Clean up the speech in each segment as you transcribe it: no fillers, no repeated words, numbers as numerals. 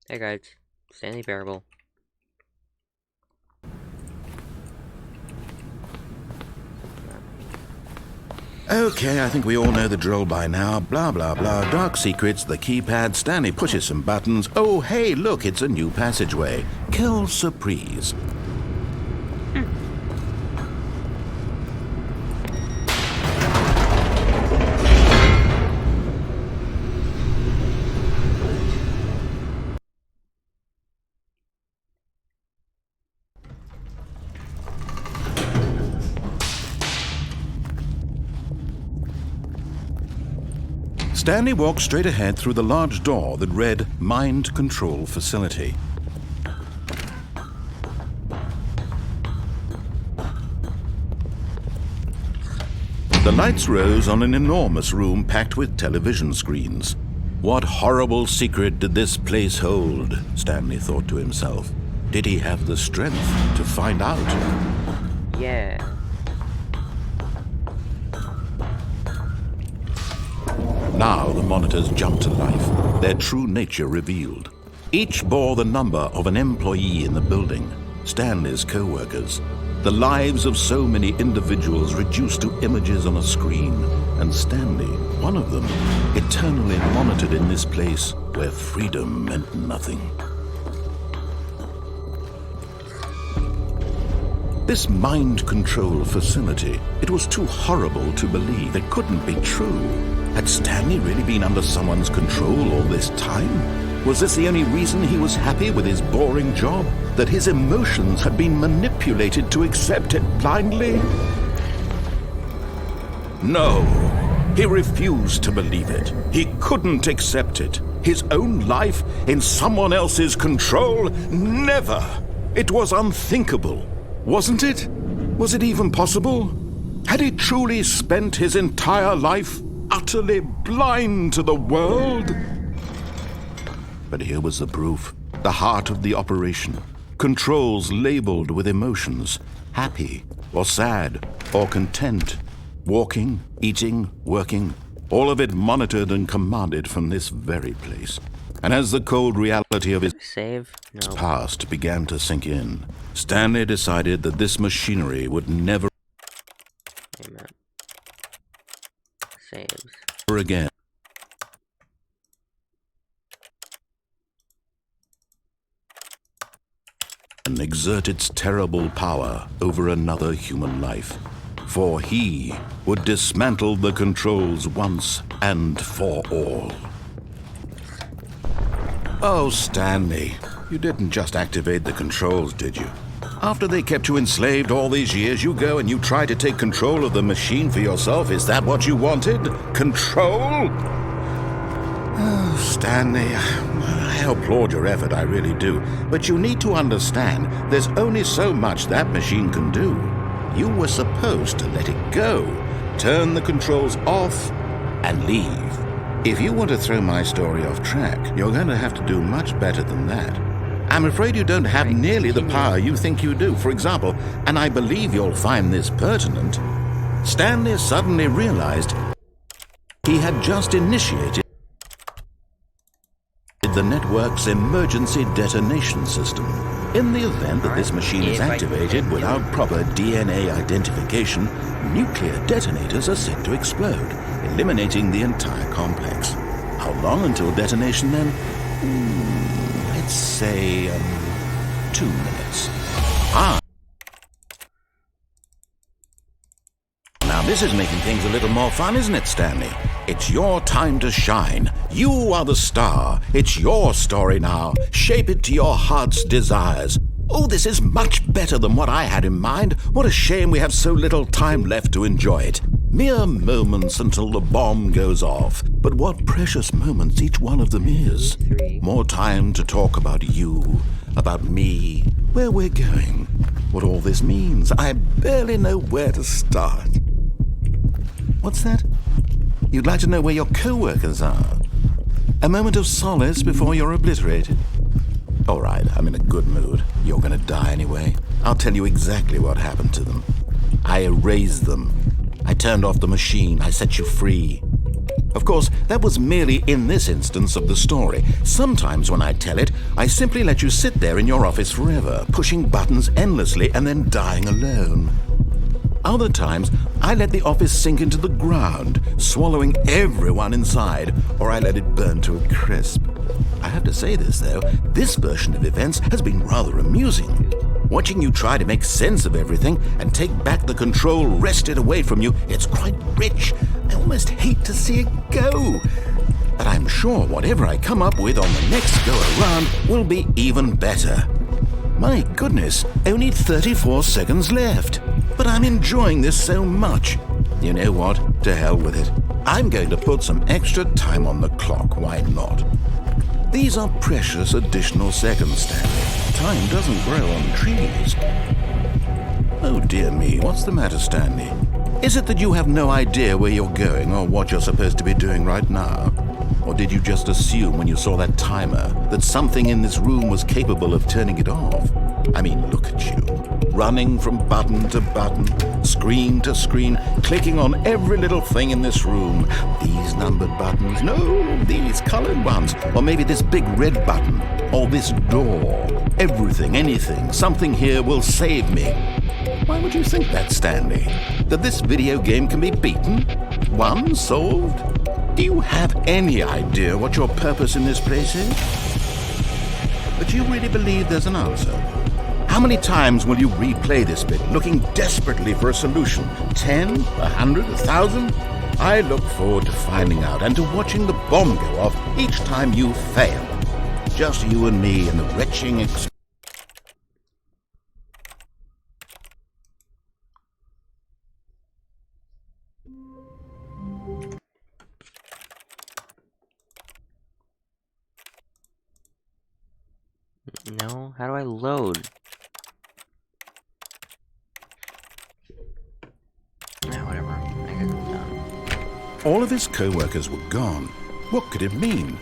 Hey guys, Stanley Parable. Okay, I think we all know the drill by now. Blah, blah, blah. Dark secrets, the keypad. Stanley pushes some buttons. Oh, hey, look, it's a new passageway. Quelle surprise. Stanley walked straight ahead through the large door that read Mind Control Facility. The lights rose on an enormous room packed with television screens. What horrible secret did this place hold? Stanley thought to himself. Did he have the strength to find out? Yeah. Now the monitors jumped to life, their true nature revealed. Each bore the number of an employee in the building, Stanley's co-workers. The lives of so many individuals reduced to images on a screen, and Stanley, one of them, eternally monitored in this place where freedom meant nothing. This mind control facility, it was too horrible to believe. It couldn't be true. Had Stanley really been under someone's control all this time? Was this the only reason he was happy with his boring job? That his emotions had been manipulated to accept it blindly? No, he refused to believe it. He couldn't accept it. His own life in someone else's control? Never! It was unthinkable. Wasn't it? Was it even possible? Had he truly spent his entire life utterly blind to the world? But here was the proof, the heart of the operation. Controls labeled with emotions, happy or sad or content. Walking, eating, working, all of it monitored and commanded from this very place. And as the cold reality of his Save? No. past began to sink in, Stanley decided that this machinery would never Amen. Saves. again and exert its terrible power over another human life. For he would dismantle the controls once and for all. Oh, Stanley, you didn't just activate the controls, did you? After they kept you enslaved all these years, you go and you try to take control of the machine for yourself. Is that what you wanted? Control? Oh, Stanley, I applaud your effort, I really do. But you need to understand, there's only so much that machine can do. You were supposed to let it go, turn the controls off, and leave. If you want to throw my story off track, you're going to have to do much better than that. I'm afraid you don't have nearly the power you think you do. For example, and I believe you'll find this pertinent, Stanley suddenly realized he had just initiated the network's emergency detonation system. In the event that this machine is activated without proper DNA identification, nuclear detonators are set to explode, eliminating the entire complex. How long until detonation then? Let's say 2 minutes. Now this is making things a little more fun, isn't it, Stanley? It's your time to shine. You are the star. It's your story now. Shape it to your heart's desires. Oh, this is much better than what I had in mind. What a shame we have so little time left to enjoy it. Mere moments until the bomb goes off. But what precious moments each one of them is. More time to talk about you, about me, where we're going, what all this means. I barely know where to start. What's that? You'd like to know where your co-workers are? A moment of solace before you're obliterated? All right, I'm in a good mood. You're gonna die anyway. I'll tell you exactly what happened to them. I erased them. I turned off the machine. I set you free. Of course, that was merely in this instance of the story. Sometimes when I tell it, I simply let you sit there in your office forever, pushing buttons endlessly and then dying alone. Other times, I let the office sink into the ground, swallowing everyone inside, or I let it burn to a crisp. I have to say this, though, this version of events has been rather amusing. Watching you try to make sense of everything and take back the control wrested away from you, it's quite rich. I almost hate to see it go. But I'm sure whatever I come up with on the next go-around will be even better. My goodness, only 34 seconds left. But I'm enjoying this so much. You know what? To hell with it. I'm going to put some extra time on the clock. Why not? These are precious additional seconds, Stanley. Time doesn't grow on trees. Oh dear me, what's the matter, Stanley? Is it that you have no idea where you're going or what you're supposed to be doing right now? Or did you just assume when you saw that timer that something in this room was capable of turning it off? I mean, look at you. Running from button to button, screen to screen, clicking on every little thing in this room. These numbered buttons, no, these colored ones. Or maybe this big red button, or this door. Everything, anything, something here will save me. Why would you think that, Stanley? That this video game can be beaten? Won? Solved? Do you have any idea what your purpose in this place is? But you really believe there's an answer? How many times will you replay this bit, looking desperately for a solution? 10? 100? 1,000? I look forward to finding out and to watching the bomb go off each time you fail. Just you and me and the retching No? How do I load? Yeah, whatever. I guess I'm done. All of his co-workers were gone. What could it mean?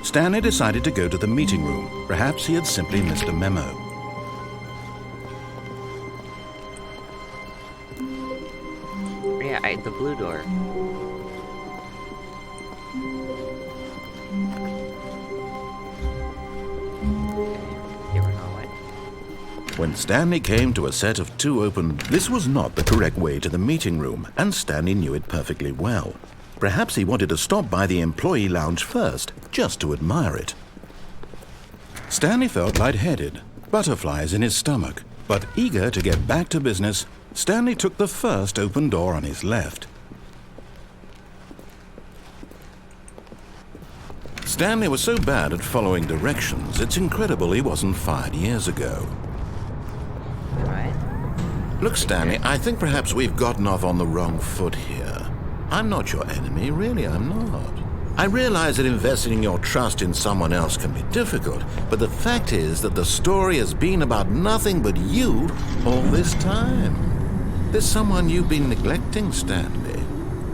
Stanley decided to go to the meeting room. Perhaps he had simply missed a memo. Yeah, the blue door. When Stanley came to a set of two open, this was not the correct way to the meeting room, and Stanley knew it perfectly well. Perhaps he wanted to stop by the employee lounge first, just to admire it. Stanley felt lightheaded, butterflies in his stomach, but eager to get back to business, Stanley took the first open door on his left. Stanley was so bad at following directions, it's incredible he wasn't fired years ago. Look, Stanley, I think perhaps we've gotten off on the wrong foot here. I'm not your enemy, really, I'm not. I realize that investing your trust in someone else can be difficult, but the fact is that the story has been about nothing but you all this time. There's someone you've been neglecting, Stanley.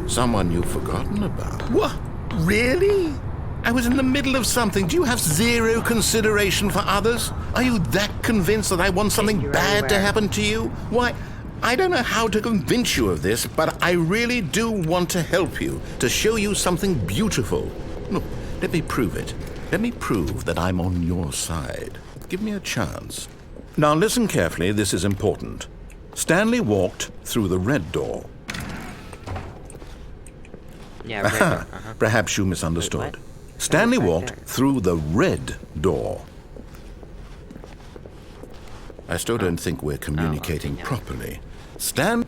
Someone you've forgotten about. What? Really? I was in the middle of something. Do you have zero consideration for others? Are you that convinced that I want something bad to happen to you? Why, I don't know how to convince you of this, but I really do want to help you, to show you something beautiful. Look, let me prove it. Let me prove that I'm on your side. Give me a chance. Now listen carefully, this is important. Stanley walked through the red door. Yeah, red door. Perhaps you misunderstood. Wait, what? Stanley Right walked there. through the red door. I still don't think we're communicating okay, yeah. properly.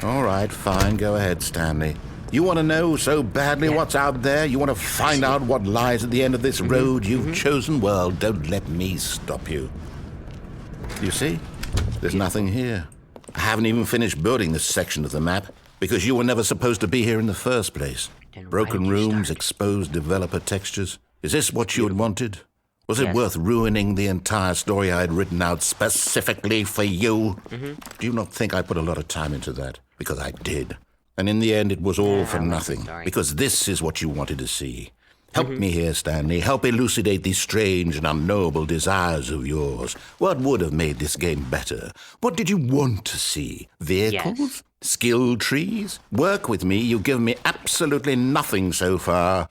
All right, fine, go ahead, Stanley. You want to know so badly what's out there? You want to find out what lies at the end of this road you've chosen? Well, don't let me stop you. You see? There's nothing here. I haven't even finished building this section of the map because you were never supposed to be here in the first place. Then why Broken did you rooms, start? exposed developer textures. Is this what you had wanted? Was it Yes. worth ruining the entire story I had written out specifically for you? Do you not think I put a lot of time into that? Because I did. And in the end, it was all Yeah, for I like the nothing. story. Because this is what you wanted to see. Help me here, Stanley. Help elucidate these strange and unknowable desires of yours. What would have made this game better? What did you want to see? Vehicles? Yes. Skill trees? Work with me. You've given me absolutely nothing so far.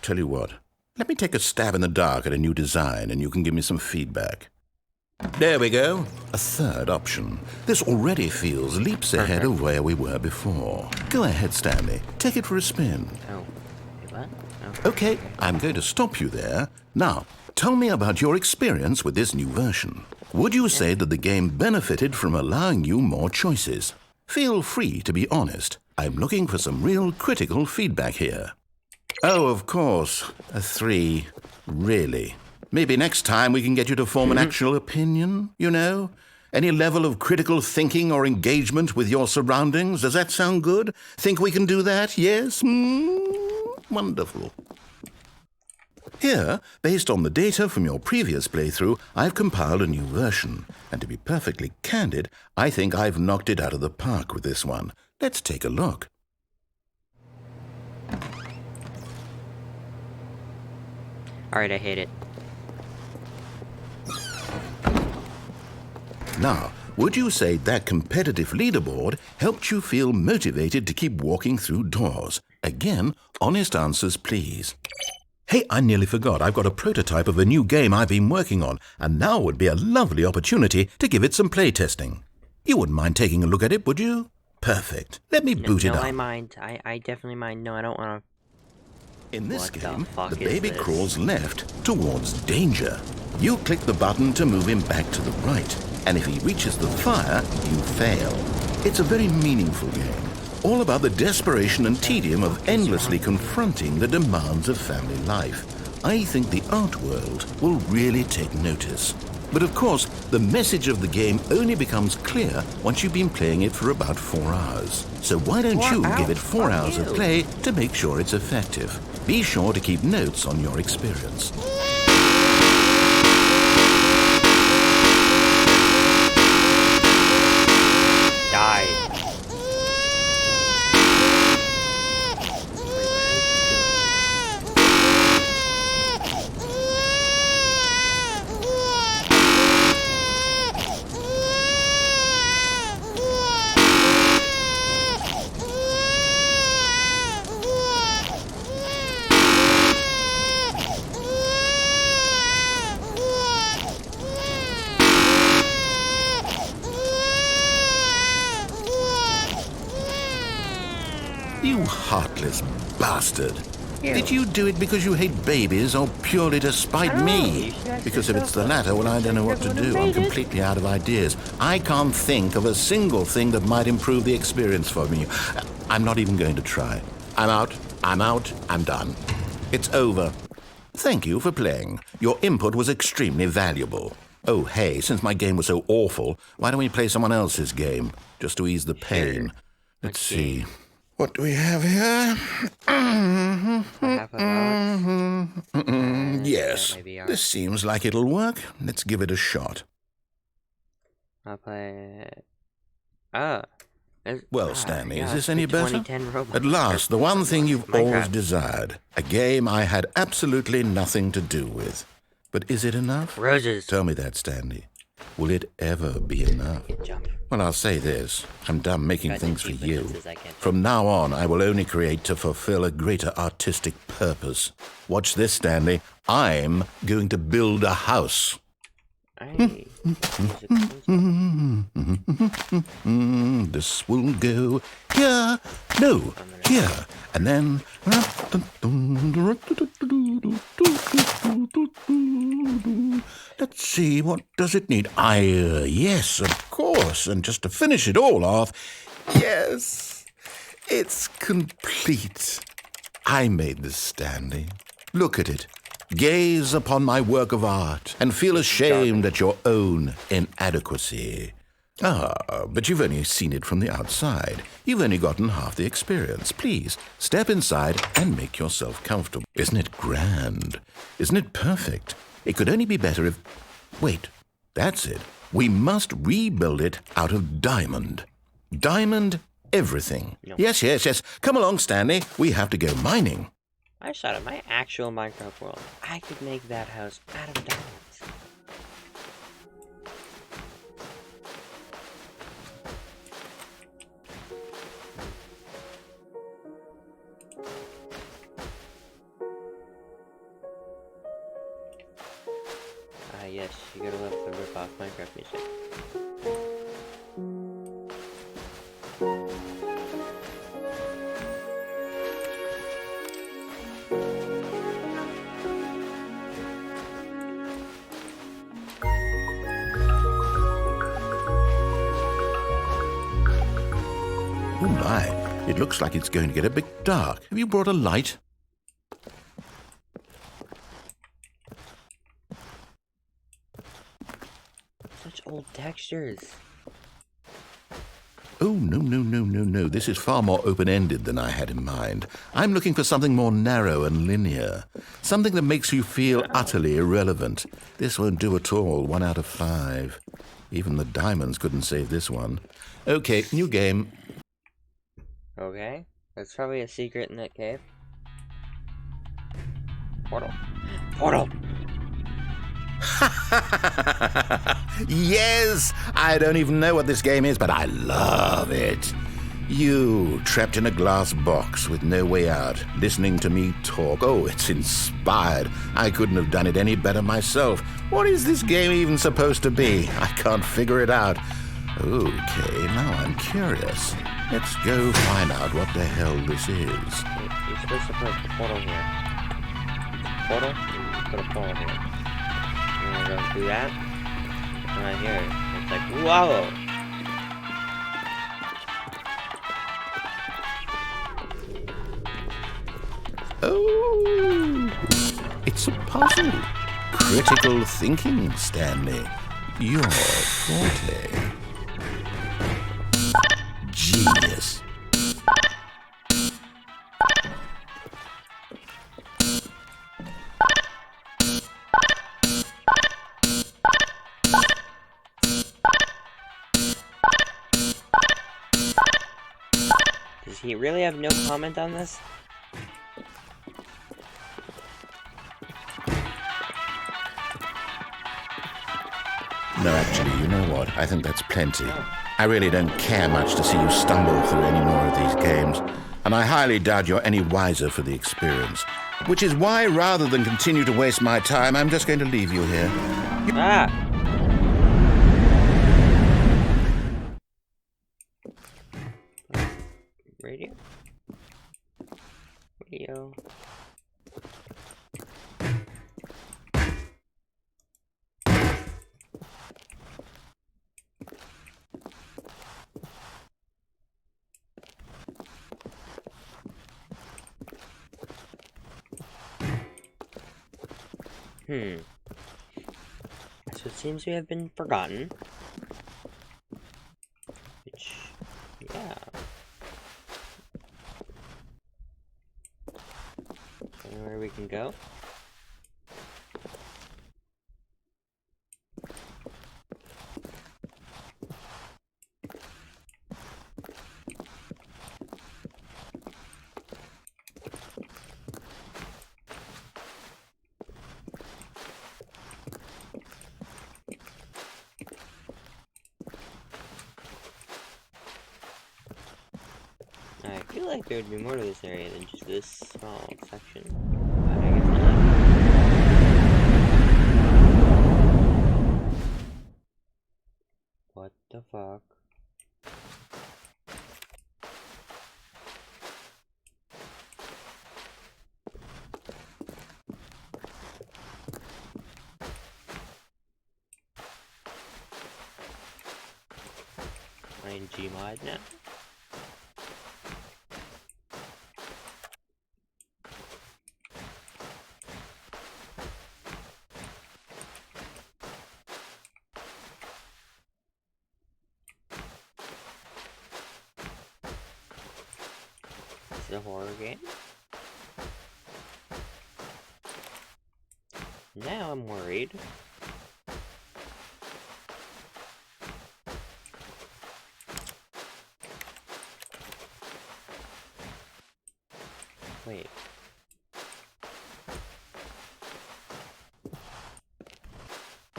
Tell you what, let me take a stab in the dark at a new design and you can give me some feedback. There we go. A third option. This already feels leaps ahead of where we were before. Go ahead, Stanley. Take it for a spin. Oh. Wait, what? Oh. Okay, I'm going to stop you there. Now, tell me about your experience with this new version. Would you say that the game benefited from allowing you more choices? Feel free to be honest. I'm looking for some real critical feedback here. Oh, of course. A 3. Really? Maybe next time we can get you to form an actual opinion, you know? Any level of critical thinking or engagement with your surroundings? Does that sound good? Think we can do that? Yes? Wonderful. Here, based on the data from your previous playthrough, I've compiled a new version. And to be perfectly candid, I think I've knocked it out of the park with this one. Let's take a look. Alright, I hate it. Now, would you say that competitive leaderboard helped you feel motivated to keep walking through doors? Again, honest answers, please. Hey, I nearly forgot. I've got a prototype of a new game I've been working on, and now would be a lovely opportunity to give it some playtesting. You wouldn't mind taking a look at it, would you? Perfect. Let me boot it No, up. I mind. I definitely mind. No, I don't want In this What the game, fuck the is baby this? crawls left towards danger. You click the button to move him back to the right, and if he reaches the fire, you fail. It's a very meaningful game, all about the desperation and tedium of endlessly confronting the demands of family life. I think the art world will really take notice. But of course, the message of the game only becomes clear once you've been playing it for about 4 hours. So why don't you give it 4 hours of play to make sure it's effective? Be sure to keep notes on your experience. die. You heartless bastard. Did you do it because you hate babies or purely to spite me? Because if it's the latter, well, I don't know what to do. I'm completely out of ideas. I can't think of a single thing that might improve the experience for me. I'm not even going to try. I'm out. I'm done. It's over. Thank you for playing. Your input was extremely valuable. Oh, hey, since my game was so awful, why don't we play someone else's game? Just to ease the pain. Let's see. What do we have here? Yes, this seems like it'll work. Let's give it a shot. I'll play. Well, Stanley, is this any better? 2010 Roblox. At last, the one thing you've Minecraft. always desired. A game I had absolutely nothing to do with. But is it enough? Roses. Tell me that, Stanley. Will it ever be enough? Jump. Well, I'll say this. I'm done making Try to things for achieve you. as I can. From now on, I will only create to fulfill a greater artistic purpose. Watch this, Stanley. I'm going to build a house. Hey. This will go here. No, here. And then... Let's see, what does it need? Yes, of course. And just to finish it all off, yes, it's complete. I made this, Stanley. Look at it. Gaze upon my work of art and feel ashamed at your own inadequacy. Ah, but you've only seen it from the outside. You've only gotten half the experience. Please, step inside and make yourself comfortable. Isn't it grand? Isn't it perfect? It could only be better if... Wait, that's it. We must rebuild it out of diamond. Diamond everything. No. Yes. Come along, Stanley. We have to go mining. I shot at my actual Minecraft world. I could make that house out of diamonds. Ah, yes, you gotta love the rip-off Minecraft music. Oh my, it looks like it's going to get a bit dark. Have you brought a light? Such old textures. Oh, no. This is far more open-ended than I had in mind. I'm looking for something more narrow and linear. Something that makes you feel utterly irrelevant. This won't do at all. 1 out of 5. Even the diamonds couldn't save this one. Okay, new game. Okay, there's probably a secret in that cave. Portal. Portal! Yes! I don't even know what this game is, but I love it. You, trapped in a glass box with no way out, listening to me talk. Oh, it's inspired. I couldn't have done it any better myself. What is this game even supposed to be? I can't figure it out. Okay, now I'm curious. Let's go find out what the hell this is. You're supposed to put a portal here. Portal? Put a portal here. I'm gonna go do that. And right here, it's like, whoa! Oh, it's a puzzle. Critical thinking, Stanley. Your forte. Genius. Does he really have no comment on this? No, actually, you know what? I think that's plenty. I really don't care much to see you stumble through any more of these games, and I highly doubt you're any wiser for the experience. Which is why, rather than continue to waste my time, I'm just going to leave you here. Ah! Radio? Radio? So it seems to have been forgotten. Which, yeah. Anywhere we can go? I feel like there would be more to this area than just this small section. But I guess not. What the fuck? Playing Gmod now? A horror game. Now I'm worried. Wait.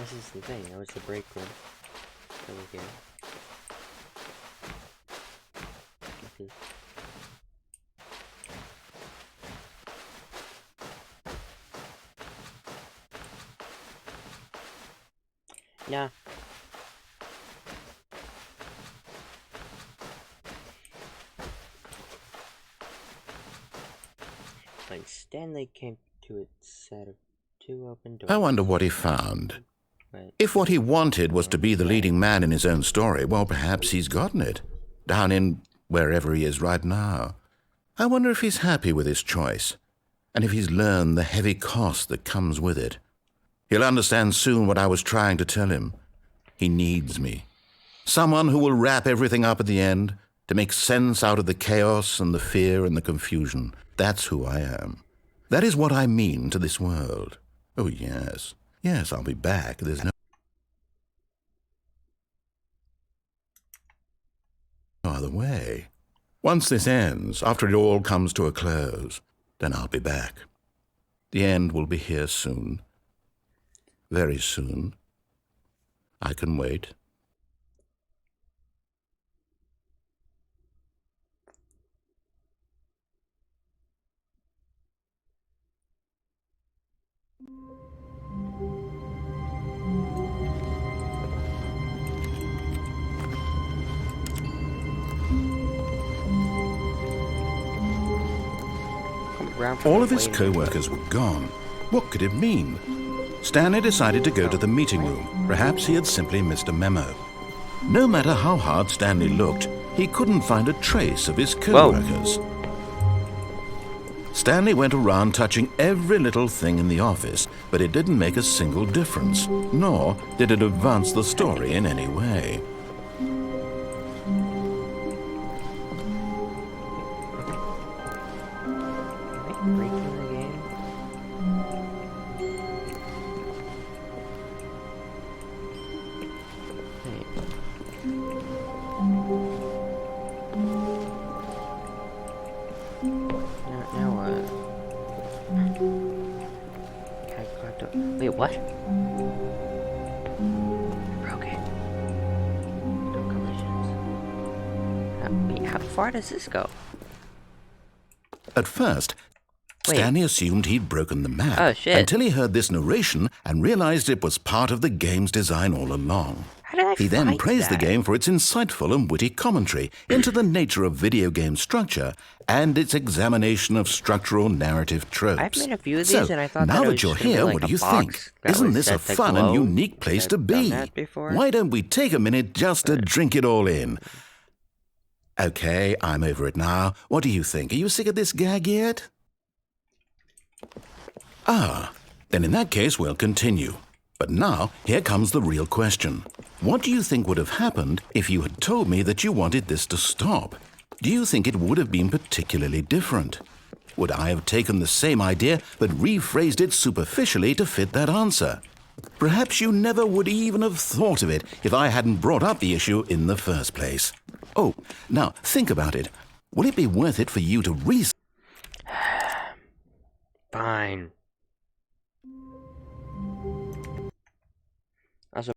This is the thing. That was the break room. Over here. Okay. Yeah. Like Stanley came to a set of 2 open doors. I wonder what he found. Right. If what he wanted was to be the leading man in his own story, well, perhaps he's gotten it. Down in wherever he is right now. I wonder if he's happy with his choice, and if he's learned the heavy cost that comes with it. He'll understand soon what I was trying to tell him. He needs me. Someone who will wrap everything up at the end, to make sense out of the chaos and the fear and the confusion. That's who I am. That is what I mean to this world. Oh, yes. Yes, I'll be back. There's no other way. Once this ends, after it all comes to a close, then I'll be back. The end will be here soon. Very soon. I can wait. All of his co-workers were gone. What could it mean? Stanley decided to go to the meeting room. Perhaps he had simply missed a memo. No matter how hard Stanley looked, he couldn't find a trace of his co-workers. Stanley went around touching every little thing in the office, but it didn't make a single difference, nor did it advance the story in any way. Breaking the game. Now what? Wait, what? Broke it. No collisions. Wait, how far does this go? At first, Stanley assumed he'd broken the map until he heard this narration and realized it was part of the game's design all along. How did I He then praised the game for its insightful and witty commentary into the nature of video game structure and its examination of structural narrative tropes. I've made a few of these and I thought now that that you're here, what do you think? Isn't this a fun and unique place to be? Why don't we take a minute just to drink it all in? Okay, I'm over it now. What do you think? Are you sick of this gag yet? Then in that case, we'll continue. But now, here comes the real question. What do you think would have happened if you had told me that you wanted this to stop? Do you think it would have been particularly different? Would I have taken the same idea but rephrased it superficially to fit that answer? Perhaps you never would even have thought of it if I hadn't brought up the issue in the first place. Oh, now think about it. Will it be worth it for you to